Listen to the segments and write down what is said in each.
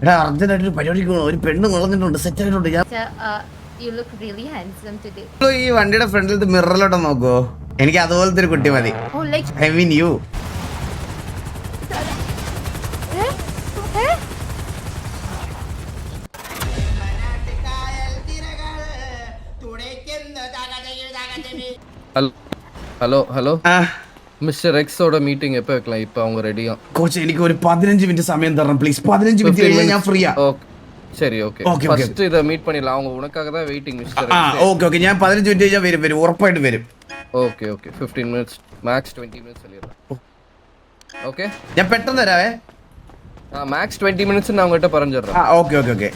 എടാ അർജന്റായിട്ട് ഒരു പരിപാടിക്ക് പോകണം. ഒരു പെണ്ണ് നുളഞ്ഞിട്ടുണ്ട്, സെറ്റ് ആയിട്ടുണ്ട്. ഞാൻ Sir, you look really handsome today. ഈ വണ്ടിയുടെ ഫ്രണ്ടിലത്തെ മിററിലോട്ട് നോക്കുവോ? എനിക്ക് അതുപോലത്തെ ഒരു കുട്ടി മതി. Oh, like. I mean you. Eh? Eh? Hello hello ആ മിസ്റ്റർ എക്സോടെ മീറ്റിംഗ് എപ്പോ വെക്കണം? ഇപ്പൊ அவங்க ரெடியா? കോച്ച് എനിക്ക് ഒരു 15 മിനിറ്റ് സമയം തരണം പ്ലീസ്. 15 മിനിറ്റ് കഴിഞ്ഞാൽ ഞാൻ ഫ്രീയാ. சரி ஓகே Okay, okay. ஃபர்ஸ்ட் இத மீட் பண்ணிடலாம். அவங்க உனக்காக தான் வெயிட்டிங் மிஸ்டர் ആ ഓക്കെ ഓക്കെ ഞാൻ 15 മിനിറ്റ് കഴിഞ്ഞാൽ വരും ഉറപ്പായിട്ട് വരും. Okay okay 15 minutes max 20 minutes சொல்லிடலாம். ஓகே ഞാൻ പെട്ടെന്ന് വരാവേ. மேக்ஸ் 20 மினிட்ஸ் நான் உங்ககிட்ட പറഞ്ഞിடுறேன். ആ ഓക്കെ ഓക്കെ ഓക്കെ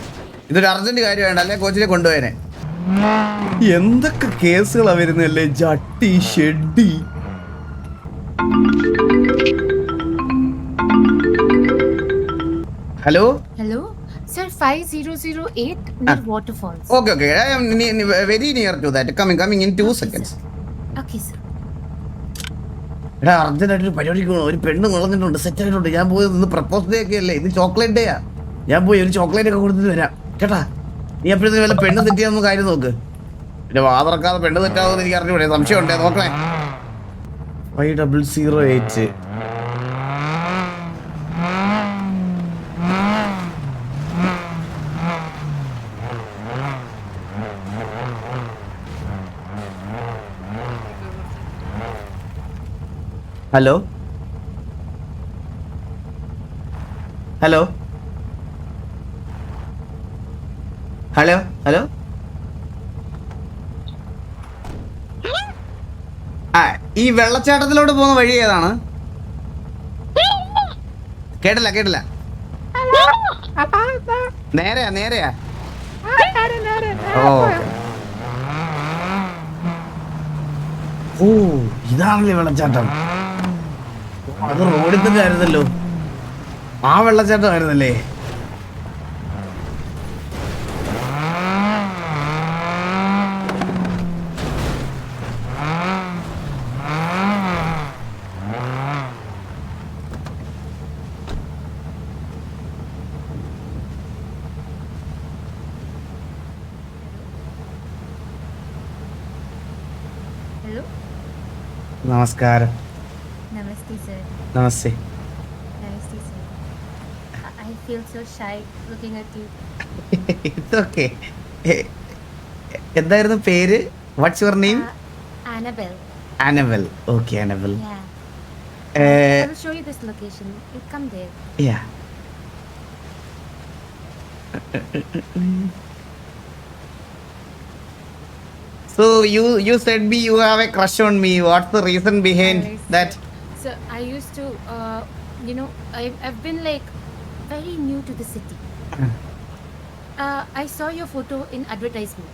ഇതൊരു അർജന്റ് കാര്യമാണ്, അല്ലെ കോച്ചിനെ കൊണ്ടുപോയനെ. എന്തൊക്കെ കേസുകളാ വരുന്നല്ലേ, ജട്ടി ഷെഡി. Hello Hello? Sir, 5008 near Waterfalls. Okay okay I am very near to that. Coming in 2 seconds. Okay, sir. എടാ അർജന്റായിട്ട് ഒരു പരിപാടിക്ക് പോകണം. ഒരു പെണ്ണ് നുളഞ്ഞിട്ടുണ്ട്, സെറ്റ് ആയിട്ടുണ്ട്. ഞാൻ പോയി ഇന്ന് പ്രപ്പോസ് ഡേ ഒക്കെ അല്ലേ, ഇത് ചോക്ലേറ്റ് ഡേയാ. ഞാൻ പോയി ഒരു ചോക്ലേറ്റ് ഒക്കെ കൊടുത്തിട്ട് വരാം കേട്ടാ. നീ അപ്പോഴത്തേക്ക് വല്ല പെണ്ണ് തെറ്റിയാന്ന് കാര്യം നോക്ക്. പിന്നെ വാതിറക്കാതെ പെണ്ണ് തെറ്റാവുമെന്ന് എനിക്ക് അറിഞ്ഞൂടെ, സംശയം ഉണ്ടേ നോക്കണേ. 5008. ഹലോ ഹലോ ഹലോ ഹലോ ആ ഈ വെള്ളച്ചാട്ടത്തിലോട്ട് പോകുന്ന വഴി ഏതാണ്? കേട്ടില്ല. നേരെയാ ഓ ഇതാണല്ലേ വെള്ളച്ചാട്ടം. അത് റോഡിൽ തന്നെ ആയിരുന്നല്ലോ, ആ വെള്ളച്ചാട്ടം ആയിരുന്നല്ലേ. Hello? നമസ്കാരം. Namaste, sir. Namaste. Namaste, sir. I feel so shy looking at you. ഇതൊക്കെ എന്തായിരുന്നു പേര്? What's your name? Annabelle. Annabelle. Okay Annabelle. Yeah. I will show you this location. You come there. Yeah So you said me you have a crush on me. What's the reason behind Yes. that? So I used to, I've been like very new to the city. I saw your photo in advertisement.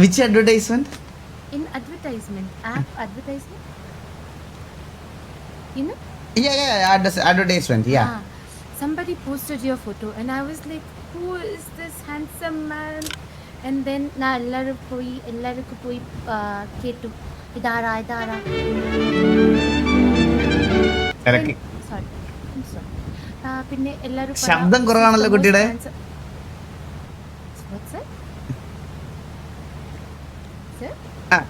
Which advertisement? In advertisement, app advertisement. You know? Yeah, advertisement. Yeah. Somebody posted your photo, and I was like, "Who is this handsome man?" And then na ellarku poi ketu idara. തിരക്ക്. Sorry. I'm sorry. പിന്നെ എല്ലാരും ശബ്ദം കുറവാണല്ലോ കുട്ടിയുടെ. What's that? Sir? Ah.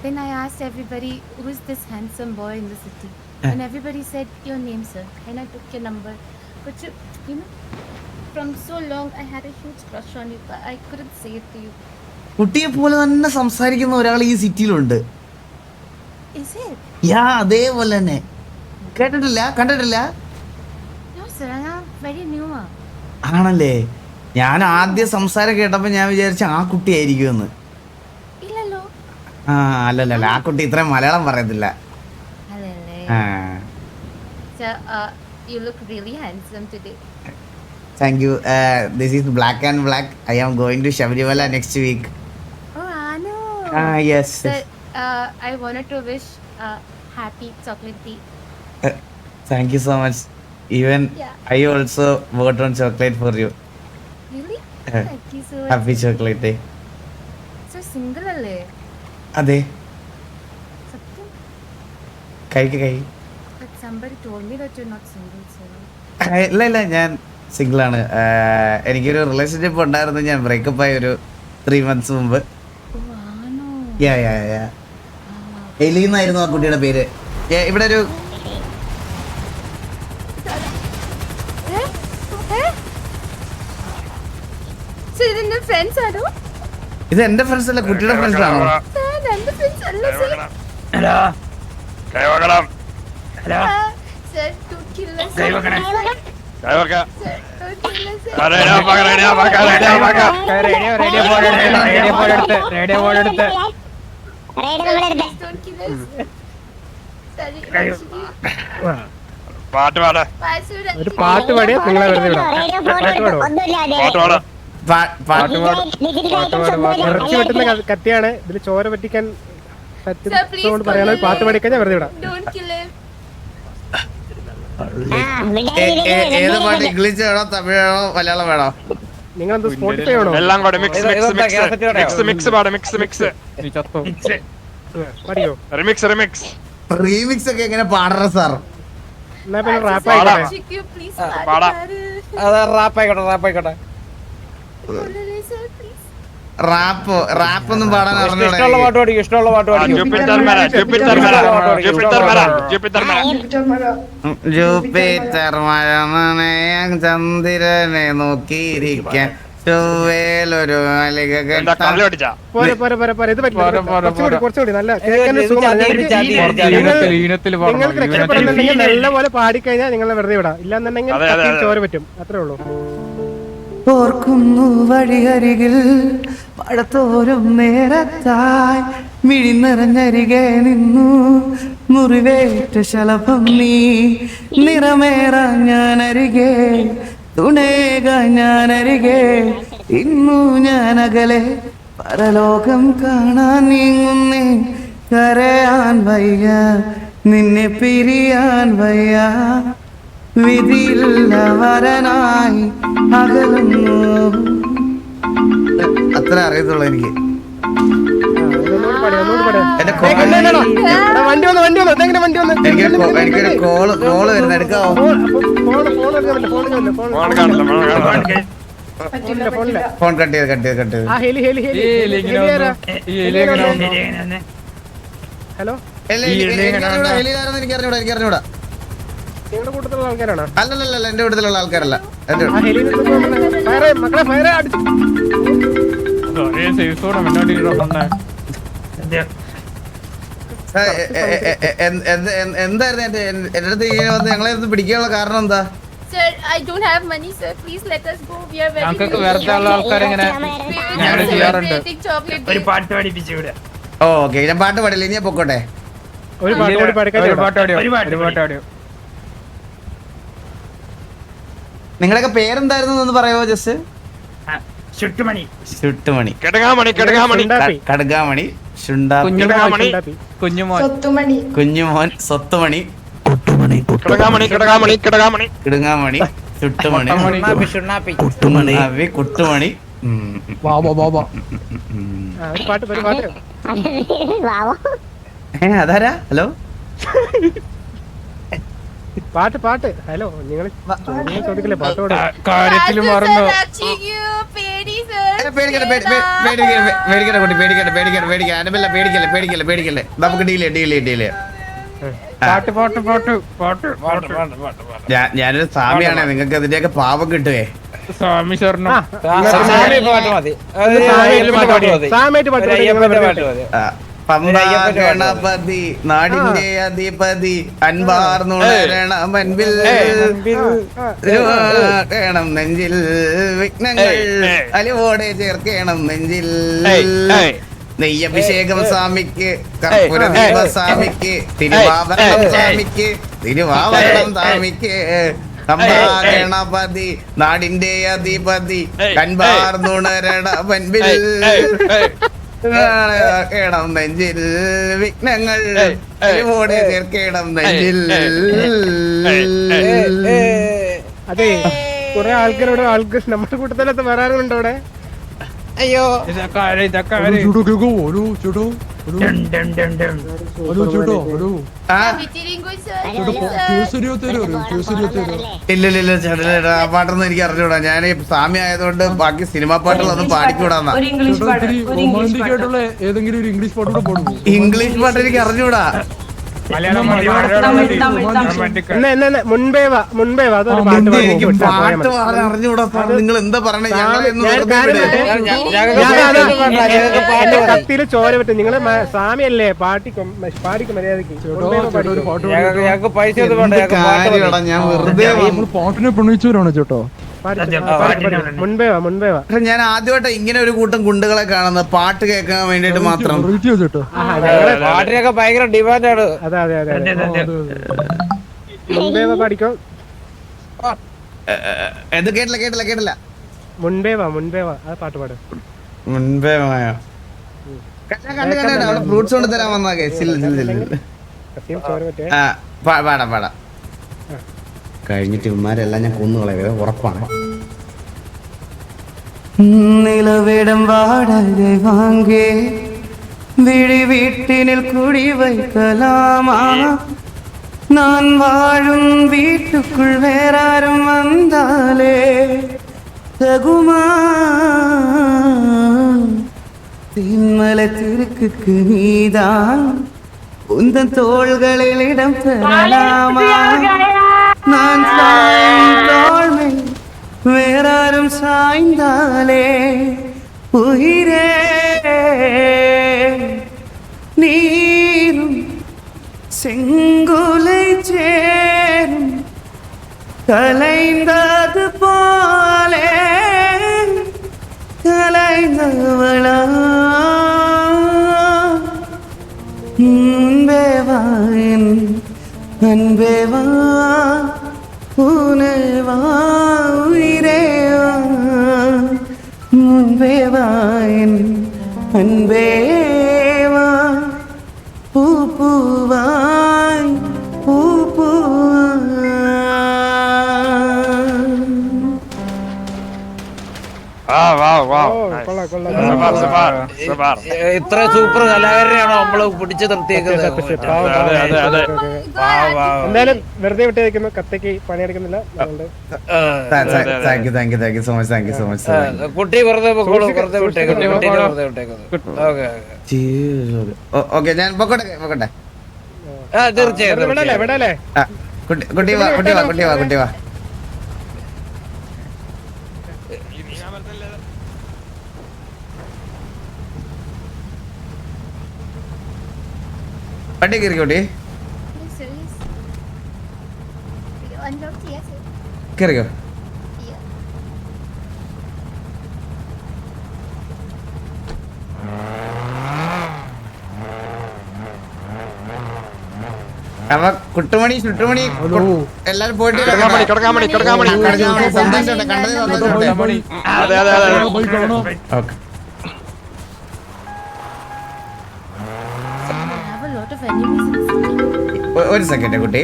Then I asked everybody, who is this handsome boy in the city? And everybody said your name, sir. And I took your number. But you know, from so long I had a huge crush on you, but I couldn't say it to you. കുട്ടിയെ പോലെ തന്നെ സംസാരിക്കുന്ന ഒരാൾ ഈ സിറ്റിയിലുണ്ട്. Is it? യാ അതേപോലെ തന്നെ. കണ്ടിട്ടില്ല? No, sir. I'm very new. ആണല്ലേ. ഞാൻ ആദ്യം സംസാരം കേട്ടപ്പോ ഞാൻ വിചാരിച്ച ആ കുട്ടിയായിരിക്കുമെന്ന്. ഇല്ലല്ലോ. അല്ലല്ല, ആ കുട്ടി ഇത്രയും മലയാളം പറയത്തില്ല. അതല്ലേ. Sir, you look really handsome today. Thank you. This is Black and Black. I am going to Shabarimala next week. Oh, Anu. Yes. Sir, I wanted to wish happy chocolate tea. Thank you so much. Even Yeah. I also bought one chocolate for you. Really? Thank you so much. Happy chocolate day. Sir, single അല്ലേ? അതെ. സത്യം? കഴിക്ക്. But somebody told me that you're not single, sir. ഇല്ല ഞാൻ single ആണ്. എനിക്കൊരു relationship ഉണ്ടായിരുന്നു, ഞാൻ ബ്രേക്കപ്പ് ആയി ഒരു 3 months മുമ്പ്. ഓ ആണോ? എലി എന്നായിരുന്നു ആ കുട്ടിയുടെ പേര്. ഇവിടെ ഒരു സോ ഇതിന്റെ ഫ്രണ്ട്സ് ആണോ? ഇത് എന്റെ ഫ്രണ്ട്സ് അല്ല, കുട്ടിയുടെ ഫ്രണ്ട്സ് ആണോ? രണ്ട് ഫ്രണ്ട്സ് അല്ല സർ. ഹലോ കൈവക്കണം സർ ടു കില്ലേഴ്സ്. കൈവക്കണം കൈവക്ക റേഡിയോ പാട്ട് പാടാ ഒരു പാട്ട് പാടിയാ നിങ്ങളെ വെറുതെ വിടാം. പാട്ട് പാടോ? ഇറച്ചി വെട്ടുന്ന കത്തിയാണ്, ഇതിൽ ചോര പറ്റിക്കാൻ പറ്റുന്നതുകൊണ്ട് പറയാനുള്ള പാട്ട് പാടിക്കഴിഞ്ഞാൽ വെറുതെ വിടാം. ഏത് പാട്ട്? ഇംഗ്ലീഷ് വേണോ, തമിഴ് വേണോ, മലയാളം വേണോ? നിങ്ങളെന്താ സ്പോട്ടിഫൈ ആണോ? എല്ലാം കൂടെ മിക്സ് പാടാ മിക്സ് പാടിയോ? റിമിക്സ് റീമിക്സ് ഒക്കെ എങ്ങനെ പാടറ സാർ? എന്നാ പിന്നെ റാപ്പ് ആയിക്കോട്ടെ. പാടാ റാപ്പായിക്കോട്ടെ. റാപ്പ് ഒന്നും പാടാൻ ഇഷ്ടമുള്ള പാട്ട് പാടിക്കും, ഇഷ്ടമുള്ള പാട്ട് പാടിക്കും. ജൂപ്പിറ്റർ മഴ നനയാൻ ചന്ദ്രനെ നോക്കിയിരിക്കാൻ ചൊവ്വേലൊരു മലിക കെട്ടാൻ. പോരെ പോരെ പോരെ പോരെ, ഇത് പറ്റില്ല. കുറച്ചുകൂടി നല്ല കേൾക്കാൻ സുഖമാണ്. നിങ്ങൾക്ക് രക്ഷപ്പെടുന്നുണ്ടെങ്കിൽ നല്ല പോലെ പാടിക്കഴിഞ്ഞാൽ നിങ്ങളെ വെറുതെ വിടാം. ഇല്ലാന്നുണ്ടെങ്കിൽ കത്തിയിൽ ചോര പറ്റും. അത്രേ ഉള്ളൂ. ഓർക്കുന്നു വഴിയരികിൽ പഴത്തോരും നേരത്തായി മിഴി നിറഞ്ഞരികെ നിന്നു മുറിവേറ്റ ശലഭം നീ നിറമേറാ ഞാനരികെ തുണേക ഞാനരികെ ഇന്നു ഞാനകലെ പരലോകം കാണാൻ നീങ്ങുന്നേ കരയാൻ വയ്യ നിന്നെ പിരിയാൻ വയ്യ വിധിയില്ല വരനായി അകലുന്നു. അത്ര അറിയത്തുള്ളൂ എനിക്ക്. എനിക്കൊരു കോള് വരുന്ന എടുക്കാവോ? ഫോൺ കട്ട് ചെയ്ത് ഹലോ, എനിക്കറിഞ്ഞൂടാ. നിങ്ങളുടെ കൂട്ടത്തിലുള്ള ആൾക്കാരാണോ? അല്ലല്ല, എന്റെ കൂട്ടത്തിലുള്ള ആൾക്കാരല്ല. എന്തായിരുന്നു എന്റെ അടുത്ത് ഇങ്ങനെ വന്ന് ഞങ്ങളെ അടുത്ത് പിടിക്കാനുള്ള കാരണം എന്താ? Sir, I don't have money, sir. Please let us go. We are very ഒരു പാട്ട് പഠിപ്പിച്ചു ഇവിടെ. ഓക്കെ, ഞാൻ പാട്ട് പാടില്ല, ഇനി ഞാൻ പൊക്കോട്ടെ. ഒരു പാട്ട് പാടിയോ? നിങ്ങളൊക്കെ പേരെന്തായിരുന്നു എന്ന് പറയാമോ? ജസ്റ്റ് ചുട്ടുമണി ചുട്ടുമണി, കടകാമണി കടുകാമണി, കുഞ്ഞുമോൻ, സ്വത്തുമണി, കിടുങ്ങാമണി, ചുട്ടുമണി, കുട്ടുമണി. അതാരാ? ഹലോ, പാട്ട് ഹലോ, നിങ്ങൾ ചോദിക്കില്ലേ പാട്ട് പാടും? കാര്യത്തിലും മറന്നു. പേടിക്കല്ലേ, നമുക്ക് ഡീലേ. ഞാനൊരു സ്വാമിയാണേ, നിങ്ങൾക്ക് അതിന്റെയൊക്കെ പാപം കിട്ടുവേ. സ്വാമി ശരണം. ഗണപതി നാടിന്റെ അധിപതി അൻപാർന്നുണരണ മൻപിൽ കേണം നെഞ്ചിൽ വിഘ്നങ്ങൾ അലിവോടെ ചേർക്കണം നെഞ്ചിൽ. നെയ്യഭിഷേകം സ്വാമിക്ക്, കർപ്പൂര ദീപ സ്വാമിക്ക്, തിരുവാഭരണം സ്വാമിക്ക്, സ്വാമിക്ക്. ഗണപതി നാടിന്റെ അധിപതി കൻപാർന്നുണരണ മൻപിൽ കേണം നെഞ്ചിൽ വിഘ്നങ്ങൾ അലിവോടെ ചേർക്കണം നെഞ്ചിൽ. അതെ, കുറെ ആൾക്കാരോട് നമ്മുടെ കൂട്ടത്തിലൊക്കെ വരാറുണ്ടോ അവിടെ? അയ്യോ ഡൺ ഡൺ ഡൺ ഡൺ. ആ Vichiringu, sir. ഇല്ല ചേട്ടാ ആ പാട്ടൊന്നും എനിക്ക് അറിഞ്ഞൂടാ. ഞാൻ സ്വാമി ആയതുകൊണ്ട് ബാക്കി സിനിമാ പാട്ടുകളൊന്നും പാടിക്കൂടാന്നാ. ഏതെങ്കിലും ഒരു ഇംഗ്ലീഷ് പാട്ട് കൂടെ പാടും. ഇംഗ്ലീഷ് പാട്ട് എനിക്ക് അറിഞ്ഞൂടാ. മലയാളം മതി, മലയാളം മതി. റൊമാൻറ്റിക്. മുൻപേ വാ അതൊരു പാട്ട് പാടി എനിക്ക് വിട്ടോ, പോയാ പാട്ട് മതി. പാടാൻ അറിഞ്ഞൂടാ സാർ. നിങ്ങൾ എന്താ പറയണേ? ഞാൻ ഞങ്ങളെ കത്തിയില് ചോര പറ്റും. നിങ്ങള് സ്വാമിയല്ലേ പാടിക്കും മര്യാദക്ക്. ഞാൻ വെറുതെ നമ്മൾ പാട്ടിനെ പ്രണയിച്ചവരാണ് ചേട്ടോ. മുൻപേ വാ ഞാൻ ആദ്യമായിട്ട് ഇങ്ങനെ ഒരു കൂട്ടം ഗുണ്ടുകളെ കാണുന്നത് പാട്ട് കേൾക്കാൻ വേണ്ടിട്ട് മാത്രം. വെറൈറ്റിയാ ചേട്ടോ. പാട്ടിനൊക്കെ ഭയങ്കര ഡിമാൻഡാണ്. അതെ മുൻപേ വാ പാടിക്കോ. ഇത് കേട്ടില്ല. മുൻപേ വാ അത് പാട്ട് പാട്. മുൻപേ കണ്ടു അവിടെ ഫ്രൂട്ട്സ് കൊണ്ട് തരാൻ വന്നാ കത്തിയും ചോര പറ്റേ. പാടാം കഴിഞ്ഞിട്ട് ഇവന്മാരെല്ലാം ഞാൻ കൊന്നുകളയ ഉറപ്പാണ്. നിലവിടം വാടക വാങ്ങി വിഴി വീട്ടിനിൽ കുടി வைக்கலாமா? நான் வாழும் வீட்டுக்குள் வேறாரும் வந்தாலே தகுமா? தின்மலத்திற்கு நீதான் உந்தன் தோள்களில் இடம் பெறலாமா? நான் சாயும் தோள்மை வேறாரும் சாய்ந்தாலே உயிரே நீரும் செங்குலை சேரும் கலைந்தது போலே கலைந்தவளா முன்பேவாயின் அன்பேவா பூனேவா உயிரேவா முன்பேவாயின் அன்பேவா பூவாய் பூவாய். ഇത്ര സൂപ്പർ കലാകാരനെയാണോ നമ്മള് പിടിച്ചു നിർത്തിയേക്കുന്നത്? എന്തായാലും വെറുതെ വിട്ട് വെക്കുന്നു. കത്തയ്ക്ക് പണിയെടുക്കുന്നില്ല. Thank you so much. കുട്ടി വെറുതെ വിട്ടേക്കുന്നു. ഓക്കെ ഞാൻ പൊക്കോട്ടെ. തീർച്ചയായും വിടല്ലേ കുട്ടി വാ. വണ്ടി കയറിക്കോട്ടെ. Yes, sir. Yes. You unlocked, yes, sir. കയറിക്കോ. Yeah. അപ്പൊ കുട്ടുമണി ചുട്ടുമണി എല്ലാരും പോയിട്ട് കിടക്കാൻ മണി. സന്തോഷമുണ്ട് കണ്ടത് സന്തോഷമുണ്ട്. അതെ okay I have a lot of enemies in the city. ഒരു സെക്കൻഡ് കുട്ടി.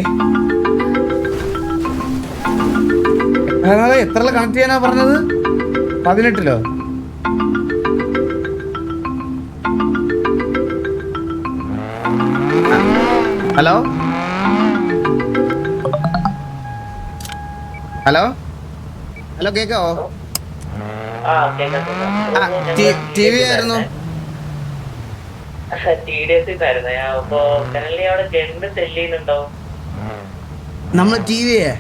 എത്ര കണക്ട് ചെയ്യാനാ പറഞ്ഞത്? 18 ഹലോ കേക്കാവോ? ടി വി ആയിരുന്നു. നമ്മള് ടി വിയെ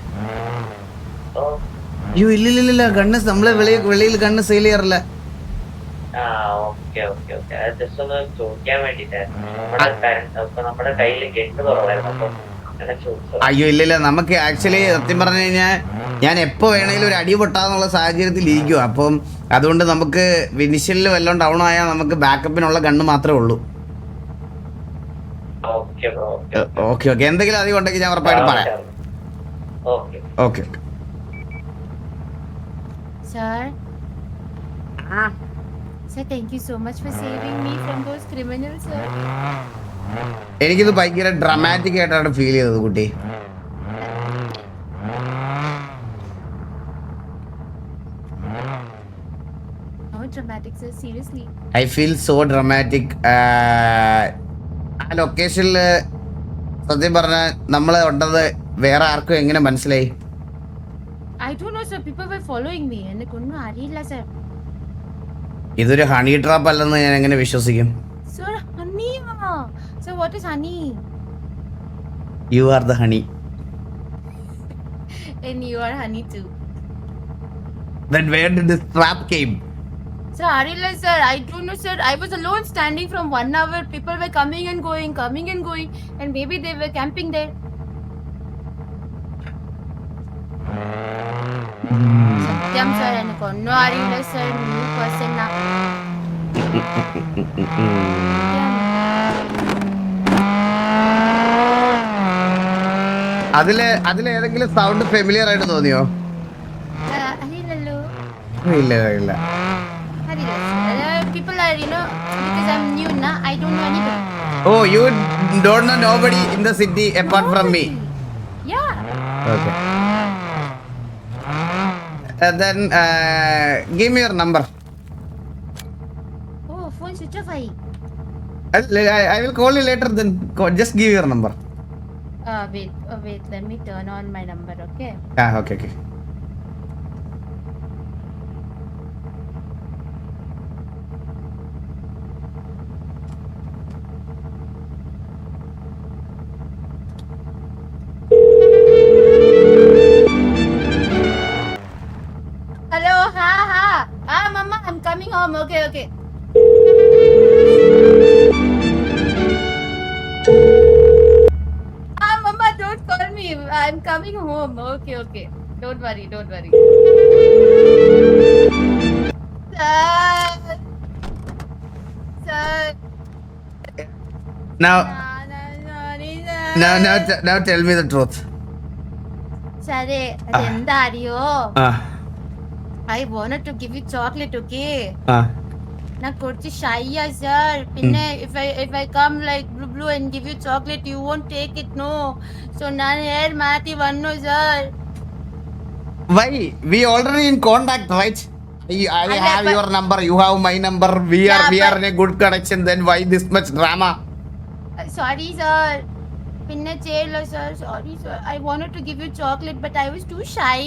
അയ്യോ ഇല്ലില്ല ഗണ്ണ് നമ്മളെ വെളിയിൽ ഗണ്ണ് സെയിൽ ചെയ്യാറില്ല. അയ്യോ ഇല്ലില്ല നമുക്ക് ആക്ച്വലി സത്യം പറഞ്ഞു കഴിഞ്ഞാൽ ഞാൻ എപ്പോ വേണേലും ഒരു അടി പൊട്ടാന്നുള്ള സാഹചര്യത്തിൽ ഇരിക്കും. അപ്പം അതുകൊണ്ട് നമുക്ക് ഇനിഷ്യലിൽ വല്ലതും ഡൗൺ ആയാൽ നമുക്ക് ബാക്കപ്പിനുള്ള ഗണ്ണ് മാത്രമേ ഉള്ളൂ. ഓക്കെ എന്തെങ്കിലും അധികം ഉണ്ടെങ്കിൽ ഞാൻ ഉറപ്പായിട്ട് പറയാം. Okay Sir. Sir, thank you so much for saving me from those criminals, sir. എനിക്കിത് ഭയങ്കര ഡ്രമാറ്റിക് ആയിട്ടാണ് ഫീൽ ചെയ്തത് കുട്ടി. Oh, dramatic, sir. Seriously. I feel so dramatic. ആ ലൊക്കേഷനിൽ സത്യം പറഞ്ഞാൽ നമ്മൾ ഉണ്ടത് വേറെ ആർക്കും എങ്ങനെ മനസ്സിലായി? I don't know, sir. People were following me. And I couldn't അറിയില്ല, sir. ഇതൊരു ഹണി ട്രാപ്പ് അല്ലെന്ന് ഞാൻ എങ്ങനെ വിശ്വസിക്കും? Sir, honey. Sir, what is honey? You are the honey. And you are honey too. Then where did this trap came? Sir, അറിയില്ല, sir. I don't know, sir. I was alone standing from 1 hour. People were coming and going. And maybe they were camping there. സത്യം, sir. എനിക്കൊന്നും അറിയില്ല, sir. New person na. അതിലേതെങ്കിലും sound familiar ആയിട്ട് തോന്നിയോ? അറിയില്ലല്ലോ. ഇല്ല. അറിയില്ല, sir. People are, because I'm new na, I don't know anybody. Oh, you don't know nobody in the city apart from me. Yeah. Okay. Then give me your number. Oh, phone switch off ആയി. I will call you later. Then just give your number. Wait. Let me turn on my number, okay? Okay. Hello, ha. Mama, I'm coming home. Okay. Mama, don't call me. I'm coming home. Okay. Don't worry. Sir. Now No. tell me the truth. Sorry, അതെന്താ അറിയോ? I wanted to give you chocolate, okay? Na kurchi shy sir. Pinne if I come like blue and give you chocolate, you won't take it, no. So nan hair mati vanno, sir. Why? We already in contact, right? I have your number. You have my number. We are in a good connection. Then why this much drama? Sorry, sir. Pinne chelo, sir. Sorry, sir. I wanted to give you chocolate, but I was too shy.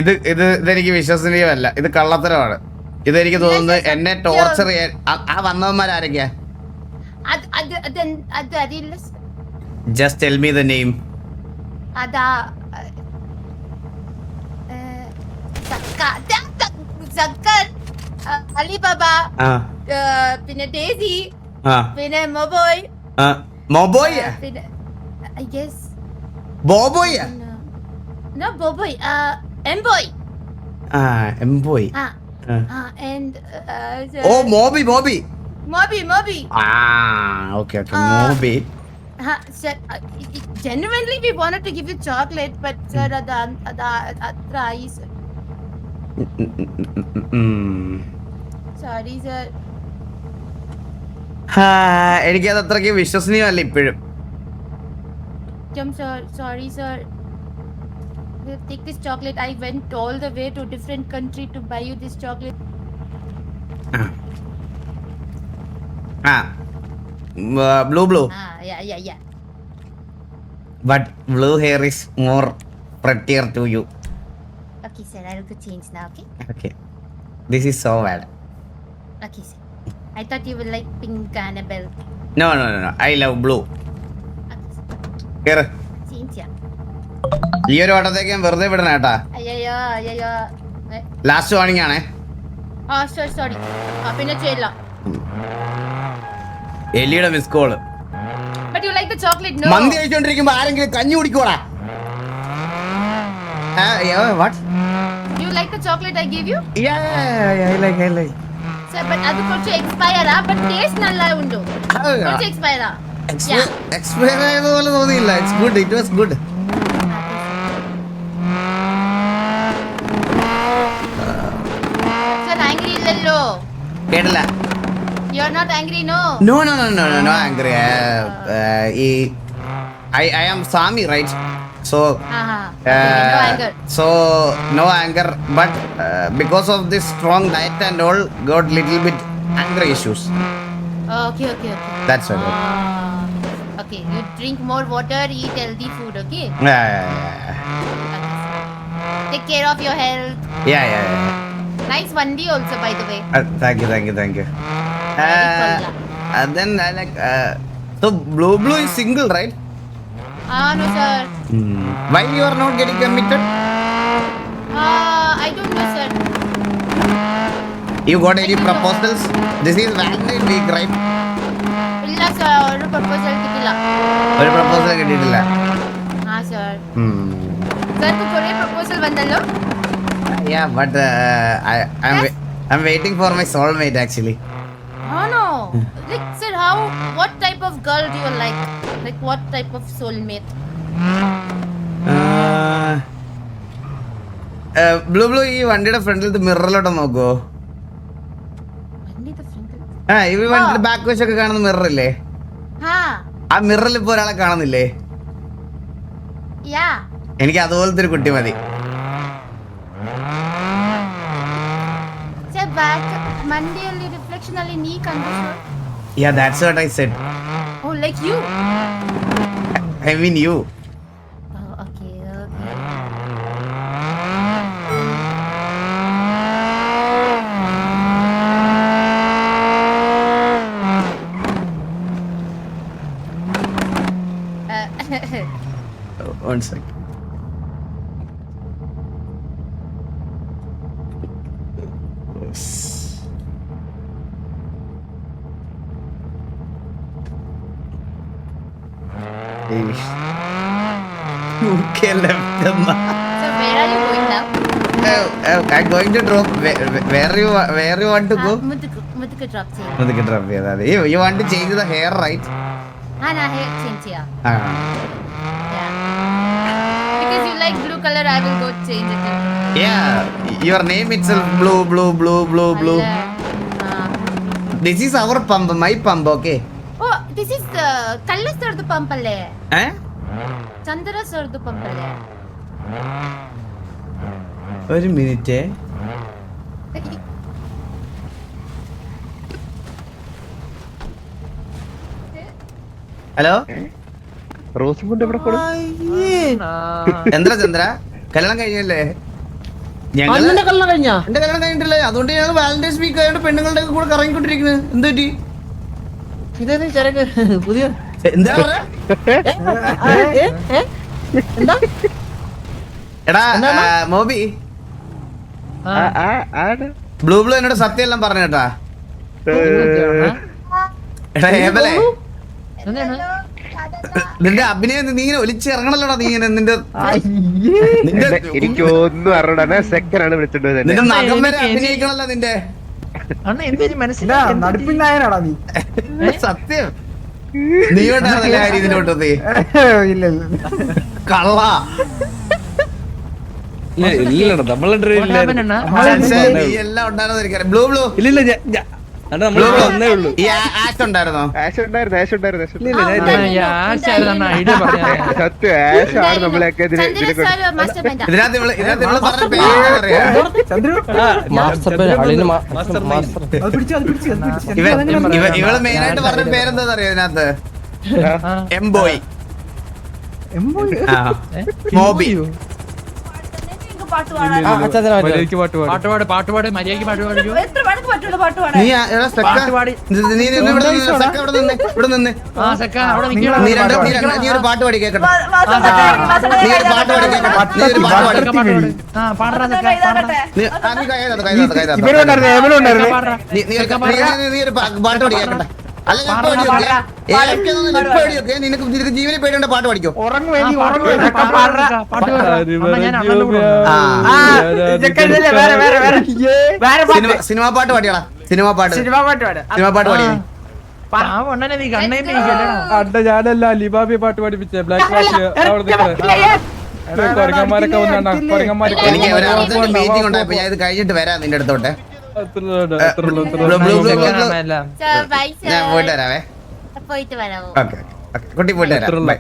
ഇതെനിക്ക് വിശ്വസനീയമല്ല. ഇത് കള്ളത്തരമാണ്. ഇതെനിക്ക് തോന്നുന്നത് എന്നെ torture ചെയ്യാൻ ആ വന്നവന്മാരാരൊക്കെയാ? അത് അറിയില്ല. Just tell me the name. അതാ സക്കർ, അലിബാബ, പിന്നെ ഡേസി, പിന്നെ മൊബോയ്. മൊബോയ്? പിന്നെ I guess ബോബോയ്? no ബോബോയ്, എംബോയ്. എംബോയ്. And Moby. Moby. Okay. Moby. Sir, genuinely we wanted to give you chocolate, but sir, atra is. Sorry, sir. എനിക്കത് അത്രയ്ക്ക് വിശ്വസനീയമല്ല ഇപ്പോഴും. Sir, sorry, sir. Take this chocolate. I went all the way to different country to buy you this chocolate. Blue. Yeah. But blue hair is more prettier to you. Okay, sir. I'll go change now, okay? Okay. This is so bad. Okay, sir. I thought you would like pink Annabelle. No. I love blue. Okay, sir. Here. Change, yeah. ഈ ഒരു വട്ടത്തേക്ക് ഞാൻ വെറുതെ വിടണ കേട്ടാ. അയ്യോ. Last warning ആണേ. Sorry. പിന്നെ ചെയ്യില്ല. എലിയുടെ miss call. But you like the chocolate, no? മന്തി കഴിച്ചോണ്ടിരിക്കുമ്പോ ആരെങ്കിലും കഞ്ഞി കുടിക്കോടാ? What? You like the chocolate I gave you? Yeah, I like. Sir, but adu konchu expire but taste nalla undu. Konchu expire. Expire ആയതുപോലെ തോന്നിയില്ല. It's good. It was good. Sir, angry illalo. കേട്ടില്ല. You're not angry, no? No, angry. I am Sami, right? So No anger. so no anger, but because of this strong diet and all, got little bit anger issues. Okay. That's why. Okay, you drink more water, eat healthy food, okay? Yeah. Take care of your health. Yeah. Nice Vandi also, by the way. Thank you. Very And then I like. So Blue is single, right? No, sir. Why you are not getting committed? I don't know, sir. You got any proposals? This is Valentine week, right? ഇല്ല sir, ഒരു proposal കിട്ടില്ല. ഒരു proposal കിട്ടിയിട്ടില്ല. Sir. Sirക്ക് കുറേ proposal വന്നല്ലോ. Yeah, but I'm waiting for my soulmate actually. No. Like, sir, what type of girl do you like? Like, what type of soulmate? Blue ഈ വണ്ടിയുടെ ഫ്രണ്ടിലത്തെ മിററിലോട്ട് നോക്കോ? ഈ വണ്ടിയുടെ ബാക്ക് വശമൊക്കെ കാണുന്ന മിറർ ഇല്ലേ? ആ മിററിൽ ഇപ്പൊ ഒരാളെ കാണുന്നില്ലേ? എനിക്ക് അതുപോലത്തെ ഒരു കുട്ടി മതി. ಮಂಡಿಯಲ್ಲಿ ರಿಫ್ಲೆಕ್ಷನ್ ಅಲ್ಲಿ ನೀ ಕಂಡಿಸು. Yeah, that's what I said. Oh, like you. I mean you. Oh, okay. One sec. Okay, left. So where are you going now? I'm going to drop. Where you want to go? ಮುದುಕು drop ചെയ്യാം. മുതുക്ക് drop ചെയ്താൽ മതി. You want to change the hair, right? ഞാൻ hair change ചെയ്യാം. Yeah. Because you like blue color, I will go change it. Yeah. Your name itself blue. This is our pump, my pump, okay? Oh, this is ಕಳ್ಳ ಸರ್ದು pump ಅಲ್ಲೇ. Chandra സർದು pump അല്ലേ? ഒരു minute. Hello റോസ്മുണ്ട് എവിടെ പോണു? ചന്ദ്ര കല്യാണം കഴിഞ്ഞല്ലേ? എന്റെ കല്യാണം കഴിഞ്ഞാ? എന്റെ കല്യാണം കഴിഞ്ഞിട്ടില്ല. അതുകൊണ്ട് ഞങ്ങൾ വാലന്റൈൻസ് വീക്ക് ആയിട്ട് പെണ്ണുങ്ങളുടെ കൂടെ കറങ്ങിക്കൊണ്ടിരിക്കുന്നത്. എന്ത് പറ്റി? ഇതേത് ചരക്ക് പുതിയ എന്താ പറയാ? എന്താ എടാ മോബി, ബ്ലൂ എന്നോട് സത്യം എല്ലാം പറഞ്ഞു കേട്ടാ. എടാ ഏബലേ, നിന്റെ അഭിനയം നീ ഇങ്ങനെ ഒലിച്ചിറങ്ങണല്ലോടാ. നീ ഇങ്ങനെ നിന്റെ എനിക്ക് ഒന്നും അറിയണ സെക്കൻഡാണ് വിളിച്ചിട്ട് നിന്റെ നഖം വരെ അഭിനയിക്കണല്ലോ നിന്റെ. അണ്ണ എന്തൊരു മനസ്സിലായി നടിപ്പിന്നായനാടാ നീ. സത്യം നീ ഉണ്ടായിരുന്നല്ലേ ആ രീതിയിൽ വിട്ടത്? ഇല്ല കള്ള നീ എല്ലാം ഉണ്ടായിരുന്നു എനിക്കറിയാം. ബ്ലൂ ഈ ആഷ് ഉണ്ടായിരുന്നോ? സത്യം ആഷാണ് നമ്മളെയൊക്കെ ഇതിനകത്ത് ഇവള് പറഞ്ഞ പേര് ഇവള് മെയിനായിട്ട് പറഞ്ഞ പേരെന്താ അറിയോ ഇതിനകത്ത്? എംബോയ്, മോബി. പാട്ടുപാട് മര്യാദക്ക് പാട്ടുപാടിക്കോ. നീ ഇവിടെ നിന്ന് നീ ഒരു പാട്ട് പാടി കേക്കട്ടെ. നീ ഒരു പാട്ട് പാടി കേക്കട്ടെ. നീ ഒരു പാട്ട് പാടി. നീ ഒരു പാട്ട് പാടി കേക്കട്ടെ. അല്ല നിനക്ക് ജീവനെ പേടിയുണ്ട്. പാട്ട് പാടിക്കോ. സിനിമാ പാട്ട് പാടിയാടാ. സിനിമാ പാട്ട് പാടി. അണ്ട ഞാനല്ല ലിബാബി പാട്ട് പഠിപ്പിച്ചേ. ബ്ലാക്ക് കൊരങ്ങന്മാരൊക്കെ എനിക്ക് ഒരു മീറ്റിംഗ് ഉണ്ടായപ്പോ ഞാൻ ഇത് കഴിഞ്ഞിട്ട് വരാം നിന്റെ അടുത്തോട്ടെ. ഞാൻ പോയിട്ട് വരാവേ. പോയിട്ട് വരാമോ? ഓക്കെ കുട്ടി പോയിട്ട് വരാം. ബൈ.